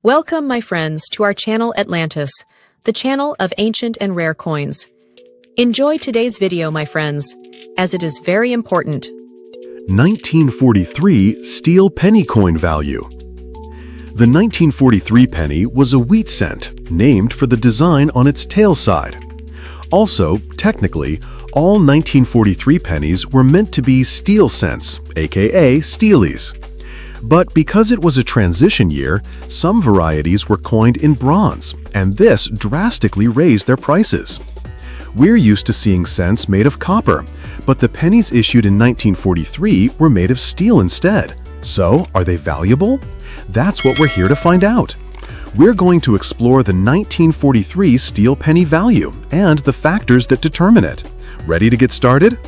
Welcome, my friends, to our channel Atlantis, the channel of ancient and rare coins. Enjoy today's video, my friends, as it is very important. 1943 steel penny coin value. The 1943 penny was a wheat cent, named for the design on its tail side. Also, technically, all 1943 pennies were meant to be steel cents, aka Steelies. But because it was a transition year, some varieties were coined in bronze, and this drastically raised their prices. We're used to seeing cents made of copper, but the pennies issued in 1943 were made of steel instead. So, are they valuable? That's what we're here to find out. We're going to explore the 1943 steel penny value and the factors that determine it. Ready to get started?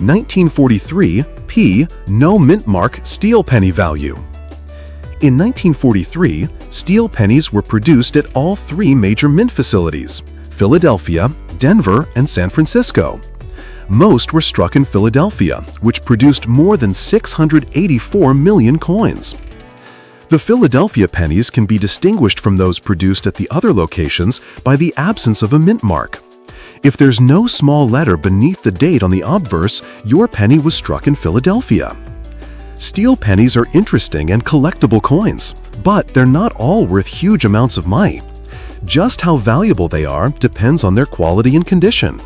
(1943) P. No mint mark steel penny value. In 1943, steel pennies were produced at all three major mint facilities: Philadelphia, Denver, and San Francisco. Most were struck in Philadelphia, which produced more than 684 million coins. The Philadelphia pennies can be distinguished from those produced at the other locations by the absence of a mint mark. If there's no small letter beneath the date on the obverse, your penny was struck in Philadelphia. Steel pennies are interesting and collectible coins, but they're not all worth huge amounts of money. Just how valuable they are depends on their quality and condition.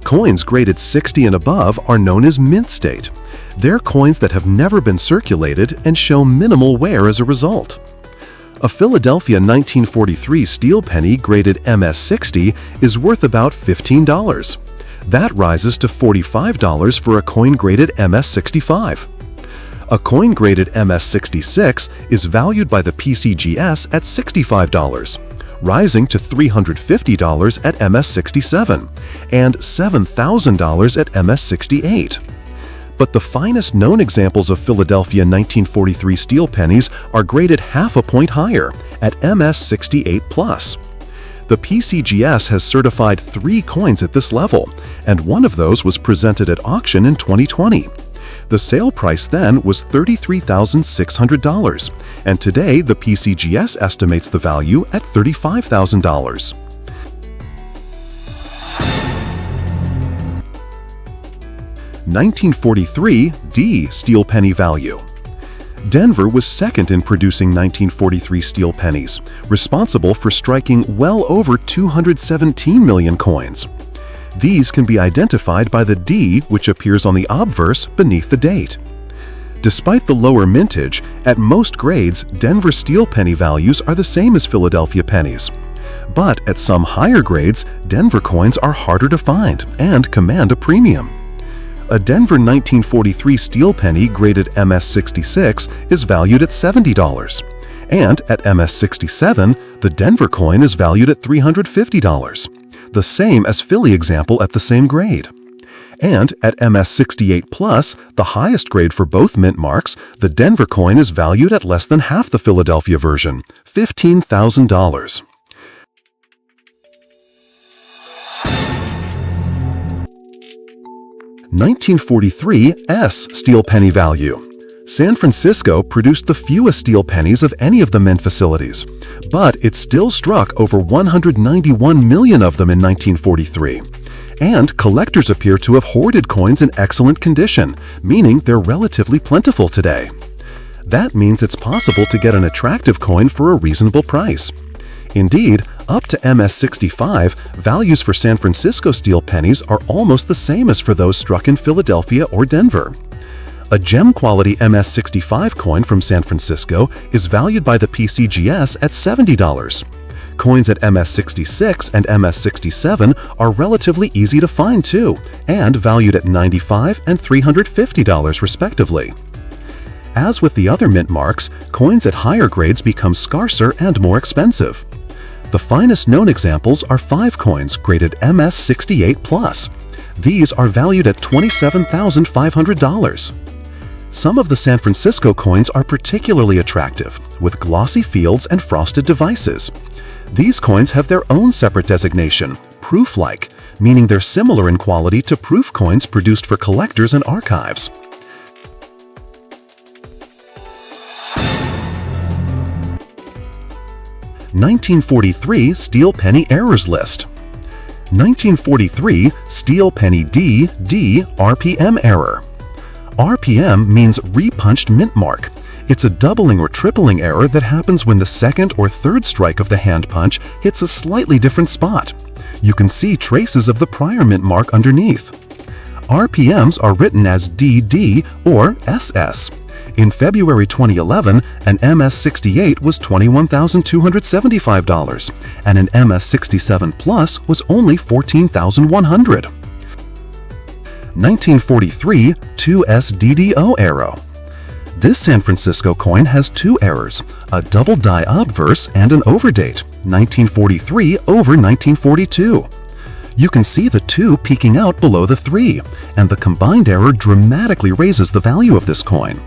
Coins graded 60 and above are known as mint state. They're coins that have never been circulated and show minimal wear as a result. A Philadelphia 1943 steel penny graded MS-60 is worth about $15. That rises to $45 for a coin graded MS-65. A coin graded MS-66 is valued by the PCGS at $65, rising to $350 at MS-67 and $7,000 at MS-68. But the finest known examples of Philadelphia 1943 steel pennies are graded half a point higher, at MS-68+. The PCGS has certified 3 coins at this level, and one of those was presented at auction in 2020. The sale price then was $33,600, and today the PCGS estimates the value at $35,000. (1943) D. Steel penny value. Denver was second in producing 1943 steel pennies, responsible for striking well over 217 million coins. These can be identified by the D, which appears on the obverse beneath the date. Despite the lower mintage, at most grades, Denver steel penny values are the same as Philadelphia pennies. But at some higher grades, Denver coins are harder to find and command a premium. A Denver 1943 steel penny graded MS-66 is valued at $70, and at MS-67, the Denver coin is valued at $350, the same as Philly example at the same grade. And at MS-68+, the highest grade for both mint marks, the Denver coin is valued at less than half the Philadelphia version, $15,000. (1943) S. Steel penny value. San Francisco produced the fewest steel pennies of any of the mint facilities, but it still struck over 191 million of them in 1943. And collectors appear to have hoarded coins in excellent condition, meaning they're relatively plentiful today. That means it's possible to get an attractive coin for a reasonable price. Indeed, up to MS-65, values for San Francisco steel pennies are almost the same as for those struck in Philadelphia or Denver. A gem-quality MS-65 coin from San Francisco is valued by the PCGS at $70. Coins at MS-66 and MS-67 are relatively easy to find too, and valued at $95 and $350 respectively. As with the other mint marks, coins at higher grades become scarcer and more expensive. The finest known examples are 5 coins graded MS-68+. These are valued at $27,500. Some of the San Francisco coins are particularly attractive, with glossy fields and frosted devices. These coins have their own separate designation, proof-like, meaning they're similar in quality to proof coins produced for collectors and archives. (1943) Steel Penny Errors List. 1943 Steel Penny D RPM error. RPM means repunched mint mark. It's a doubling or tripling error that happens when the second or third strike of the hand punch hits a slightly different spot. You can see traces of the prior mint mark underneath. RPMs are written as DD or SS. In February 2011, an MS-68 was $21,275, and an MS-67 Plus was only $14,100. 1943 2SDDO arrow. This San Francisco coin has two errors, a double die obverse and an overdate, 1943 over 1942. You can see the 2 peeking out below the 3, and the combined error dramatically raises the value of this coin.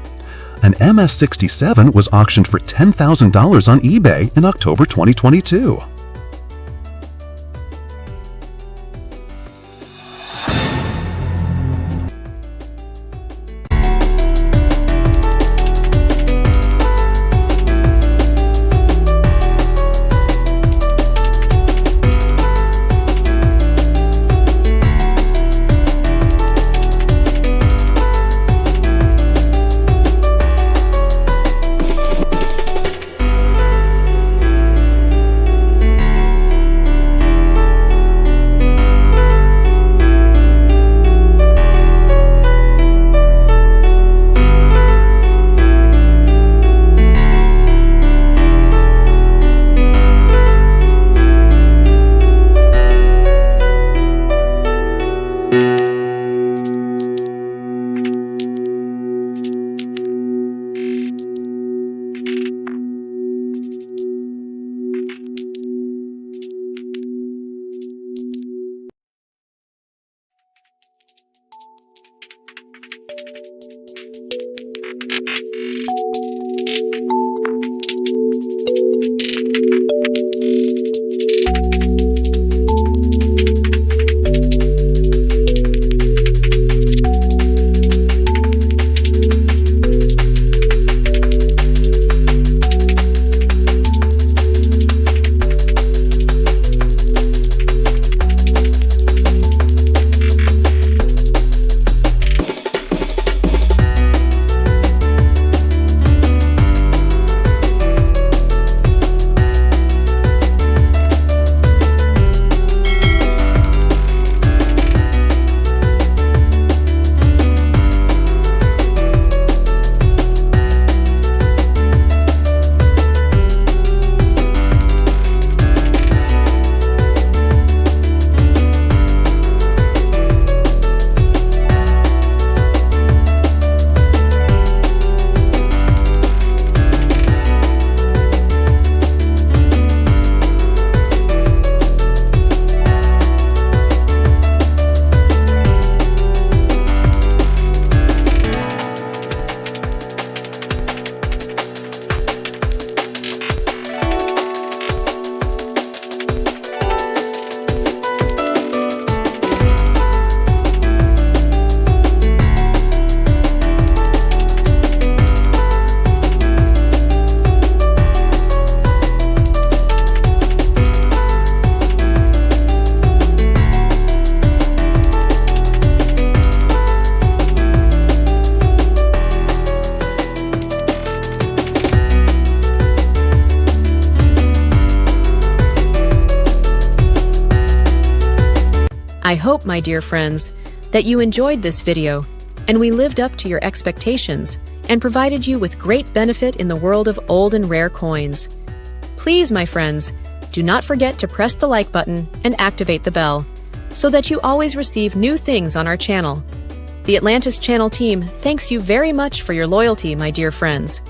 An MS-67 was auctioned for $10,000 on eBay in October 2022. I hope, my dear friends, that you enjoyed this video and we lived up to your expectations and provided you with great benefit in the world of old and rare coins. Please, my friends, do not forget to press the like button and activate the bell so that you always receive new things on our channel. The Atlantis Channel team thanks you very much for your loyalty, my dear friends.